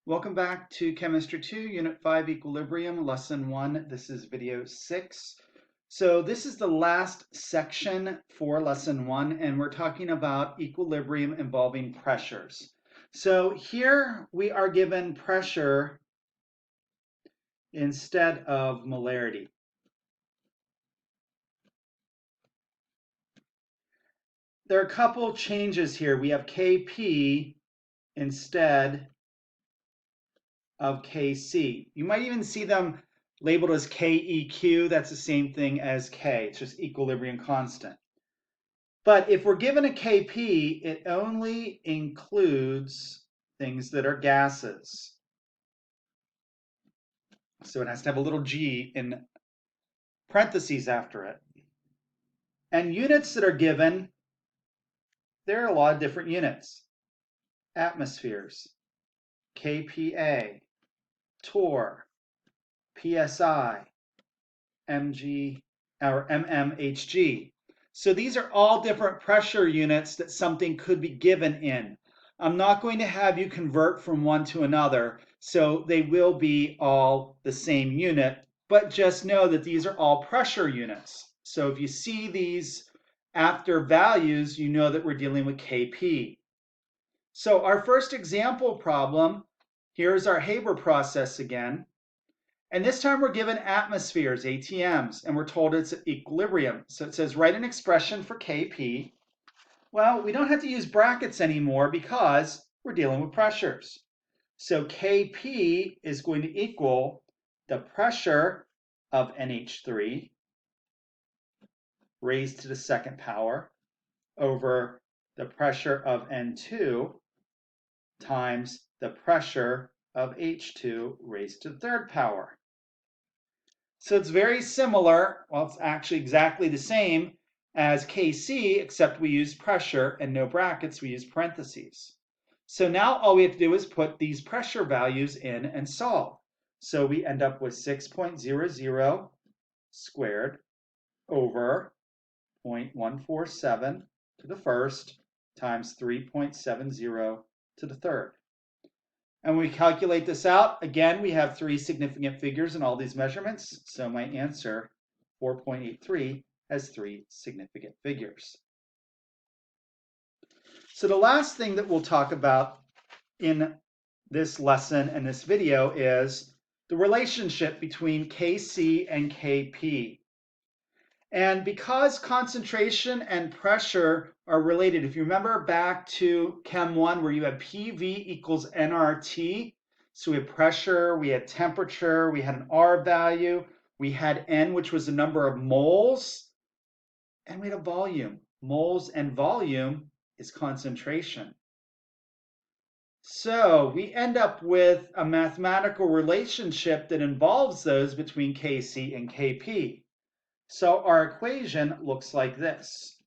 Welcome back to Chemistry 2, Unit 5, Equilibrium, Lesson 1. This is video 6. So this is the last section for Lesson 1, and we're talking about equilibrium involving pressures. So here we are given pressure instead of molarity. There are a couple changes here. We have Kp instead of Kc. You might even see them labeled as KEQ. That's the same thing as K. It's just equilibrium constant. But if we're given a Kp, it only includes things that are gases. So it has to have a little g in parentheses after it. And units that are given, there are a lot of different units. Atmospheres, kPa, torr, psi, mg, or mmHg. So these are all different pressure units that something could be given in. I'm not going to have you convert from one to another, so they will be all the same unit, but just know that these are all pressure units. So if you see these after values, you know that we're dealing with Kp. So our first example problem, here's our Haber process again. And this time we're given atmospheres, ATMs, and we're told it's at equilibrium. So it says write an expression for Kp. Well, we don't have to use brackets anymore because we're dealing with pressures. So Kp is going to equal the pressure of NH3 raised to the second power over the pressure of N2 times the pressure of H2 raised to the third power. So it's very similar, well, it's actually exactly the same as Kc, except we use pressure and no brackets, we use parentheses. So now all we have to do is put these pressure values in and solve. So we end up with 6.00 squared over 0.147 to the first times 3.70 to the third. And when we calculate this out, again, we have three significant figures in all these measurements. So my answer, 4.83, has three significant figures. So the last thing that we'll talk about in this lesson and this video is the relationship between Kc and Kp. And because concentration and pressure are related, if you remember back to Chem 1 where you had PV equals nRT, so we had pressure, we had temperature, we had an R value, we had N, which was the number of moles, and we had a volume. Moles and volume is concentration. So we end up with a mathematical relationship that involves those between Kc and Kp. So our equation looks like this.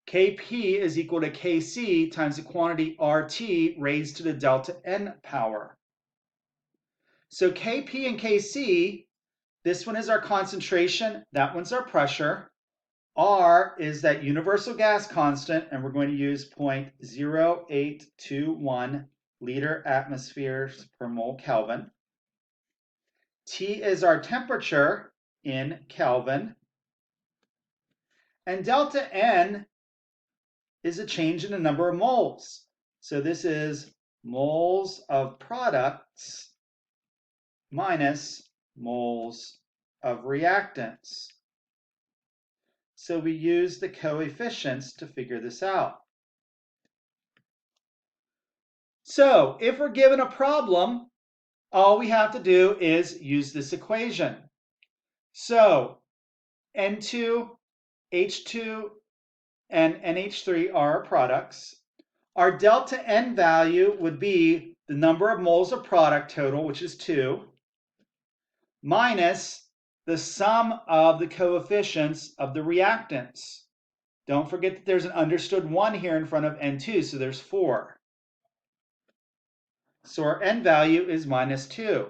Kp is equal to Kc times the quantity RT raised to the delta N power. So Kp and Kc, this one is our concentration, that one's our pressure. R is that universal gas constant, and we're going to use 0.0821 liter atmospheres per mole Kelvin. T is our temperature in Kelvin. And delta N is a change in the number of moles. So this is moles of products minus moles of reactants. So we use the coefficients to figure this out. So if we're given a problem, all we have to do is use this equation. So N2, H2, and NH3 are our products. Our delta N value would be the number of moles of product total, which is 2, minus the sum of the coefficients of the reactants. Don't forget that there's an understood 1 here in front of N2, so there's 4. So our N value is minus 2.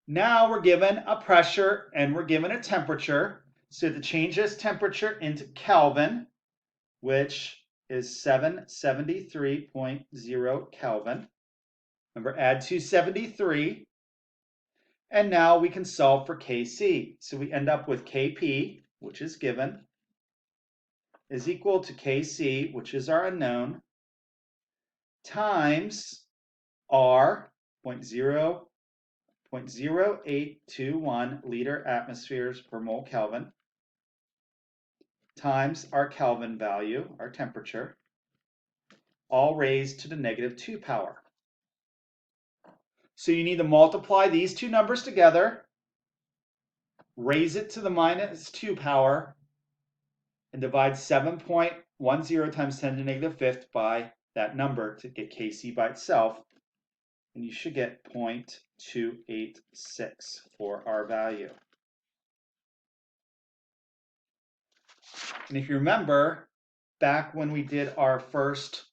Now we're given a pressure and we're given a temperature. So to change this temperature into Kelvin, which is 773.0 Kelvin. Remember, add 273. And now we can solve for Kc. So we end up with Kp, which is given, is equal to Kc, which is our unknown, times R, 0.0821 liter atmospheres per mole Kelvin, times our Kelvin value, our temperature, all raised to the -2 power. So you need to multiply these two numbers together, raise it to the -2 power, and divide 7.10 times 10 to the -5th by that number to get Kc by itself. And you should get 0.286 for our value. And if you remember, back when we did our first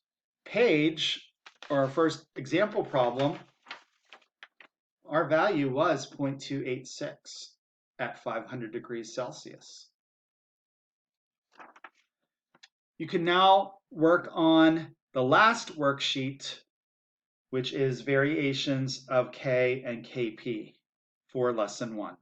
page, or our first example problem, our value was 0.286 at 500 degrees Celsius. You can now work on the last worksheet, which is variations of K and Kp for lesson 1.